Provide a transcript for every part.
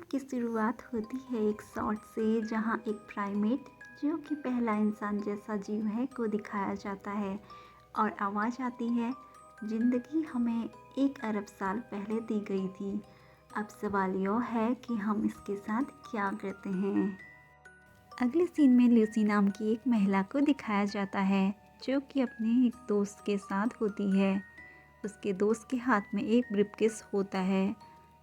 की शुरुआत होती है एक शॉट से, जहां एक प्राइमेट जो कि पहला इंसान जैसा जीव है को दिखाया जाता है और आवाज़ आती है, ज़िंदगी हमें 1 अरब साल पहले दी गई थी। अब सवाल यह है कि हम इसके साथ क्या करते हैं। अगले सीन में लूसी नाम की एक महिला को दिखाया जाता है जो कि अपने एक दोस्त के साथ होती है। उसके दोस्त के हाथ में एक ब्रीफकेस होता है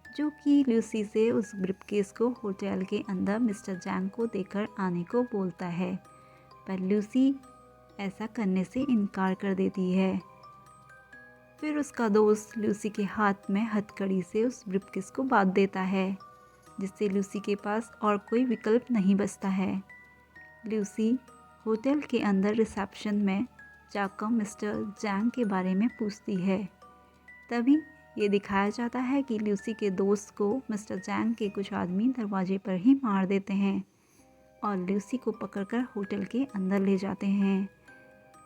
जो कि लूसी से उस ब्रीफकेस को होटल के अंदर मिस्टर जैंग को देकर आने को बोलता है, पर लूसी ऐसा करने से इनकार कर देती है। फिर उसका दोस्त लूसी के हाथ में हथकड़ी से उस ब्रीफकेस को बांध देता है, जिससे लूसी के पास और कोई विकल्प नहीं बचता है। लूसी होटल के अंदर रिसेप्शन में जाकर मिस्टर जैंग के बारे में पूछती है। तभी ये दिखाया जाता है कि लूसी के दोस्त को मिस्टर जैंग के कुछ आदमी दरवाजे पर ही मार देते हैं और लूसी को पकड़कर होटल के अंदर ले जाते हैं।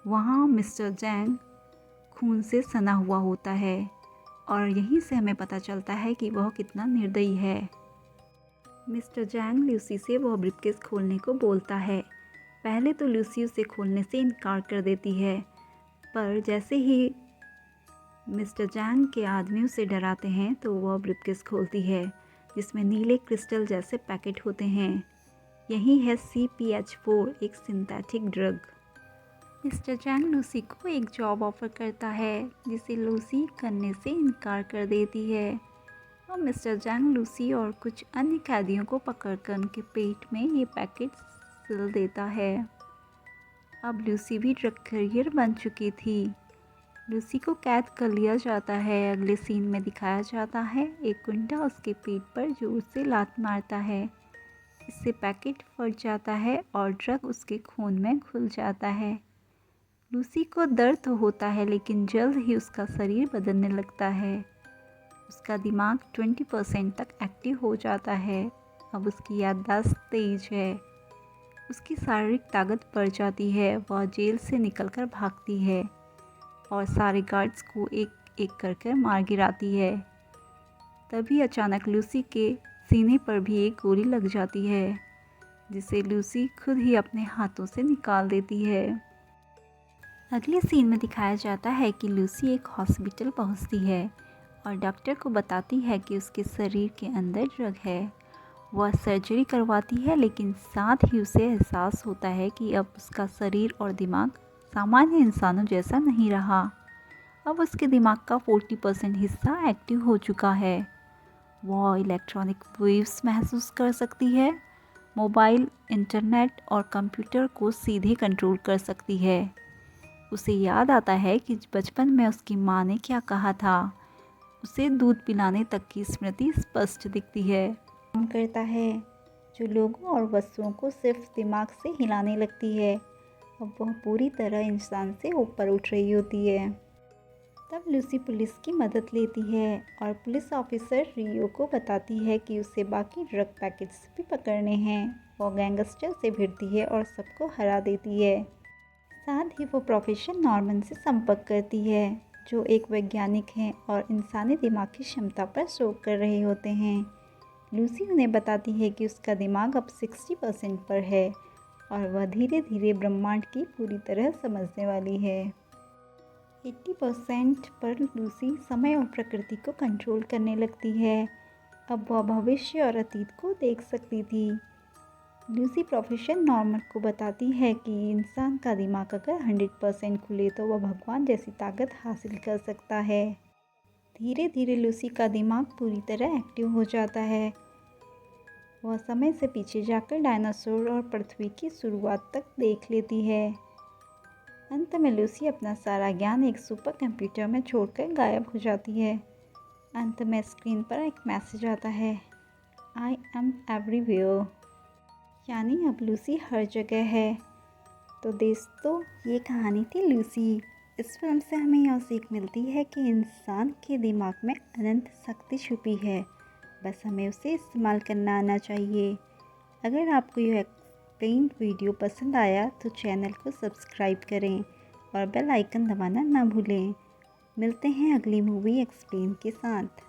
वहाँ मिस्टर जैंग खून से सना हुआ होता है और यहीं से हमें पता चलता है कि वह कितना निर्दयी है। मिस्टर जैंग लूसी से वह ब्रीफकेस खोलने को बोलता है। पहले तो लूसी उसे खोलने से इनकार कर देती है, पर जैसे ही मिस्टर जैंग के आदमी उसे डराते हैं तो वह ब्रीफकेस खोलती है, जिसमें नीले क्रिस्टल जैसे पैकेट होते हैं। यही है CPH4, एक सिंथेटिक ड्रग। मिस्टर जैंग लूसी को एक जॉब ऑफर करता है, जिसे लूसी करने से इनकार कर देती है और मिस्टर जैंग लूसी और कुछ अन्य कैदियों को पकड़कर उनके पेट में ये पैकेट सिल देता है। अब लूसी भी ड्रग करियर बन चुकी थी। लूसी को कैद कर लिया जाता है। अगले सीन में दिखाया जाता है एक गुंडा उसके पीठ पर जोर से लात मारता है। इससे पैकेट फट जाता है और ड्रग उसके खून में घुल जाता है। लूसी को दर्द तो होता है, लेकिन जल्द ही उसका शरीर बदलने लगता है। उसका दिमाग 20% तक एक्टिव हो जाता है। अब उसकी याददाश्त तेज है। उसकी शारीरिक ताकत बढ़ जाती है। वह जेल से निकलकर भागती है और सारे गार्ड्स को एक एक कर मार गिराती है। तभी अचानक लूसी के सीने पर भी एक गोली लग जाती है, जिसे लूसी खुद ही अपने हाथों से निकाल देती है। अगले सीन में दिखाया जाता है कि लूसी एक हॉस्पिटल पहुंचती है और डॉक्टर को बताती है कि उसके शरीर के अंदर ड्रग है। वह सर्जरी करवाती है, लेकिन साथ ही उसे एहसास होता है कि अब उसका शरीर और दिमाग सामान्य इंसानों जैसा नहीं रहा। अब उसके दिमाग का 40% हिस्सा एक्टिव हो चुका है। वह इलेक्ट्रॉनिक वेव्स महसूस कर सकती है, मोबाइल, इंटरनेट और कंप्यूटर को सीधे कंट्रोल कर सकती है। उसे याद आता है कि बचपन में उसकी माँ ने क्या कहा था। उसे दूध पिलाने तक की स्मृति स्पष्ट दिखती है। काम करता है जो लोगों और वस्तुओं को सिर्फ दिमाग से हिलाने लगती है। अब वह पूरी तरह इंसान से ऊपर उठ रही होती है। तब लूसी पुलिस की मदद लेती है और पुलिस ऑफिसर रियो को बताती है कि उसे बाकी ड्रग पैकेट्स भी पकड़ने हैं। वो गैंगस्टर से भिड़ती है और सबको हरा देती है। साथ ही वो प्रोफेसर नॉर्मन से संपर्क करती है, जो एक वैज्ञानिक हैं और इंसानी दिमाग की क्षमता पर शोध कर रहे होते हैं। लूसी उन्हें बताती है कि उसका दिमाग अब 60% पर है और वह धीरे धीरे ब्रह्मांड की पूरी तरह समझने वाली है। 80% पर लूसी समय और प्रकृति को कंट्रोल करने लगती है। अब वह भविष्य और अतीत को देख सकती थी। लूसी प्रोफेसर नॉर्मन को बताती है कि इंसान का दिमाग अगर 100% खुले तो वह भगवान जैसी ताकत हासिल कर सकता है। धीरे धीरे लूसी का दिमाग पूरी तरह एक्टिव हो जाता है। वह समय से पीछे जाकर डायनासोर और पृथ्वी की शुरुआत तक देख लेती है। अंत में लूसी अपना सारा ज्ञान एक सुपर कंप्यूटर में छोड़कर गायब हो जाती है। अंत में स्क्रीन पर एक मैसेज आता है, आई एम एवरीवेयर, यानी अब लूसी हर जगह है। तो दोस्तों, ये कहानी थी लूसी। इस फिल्म से हमें यह सीख मिलती है कि इंसान के दिमाग में अनंत शक्ति छुपी है, बस हमें उसे इस्तेमाल करना आना चाहिए। अगर आपको यह एक्सप्लेन वीडियो पसंद आया तो चैनल को सब्सक्राइब करें और बेल आइकन दबाना ना भूलें। मिलते हैं अगली मूवी एक्सप्लेन के साथ।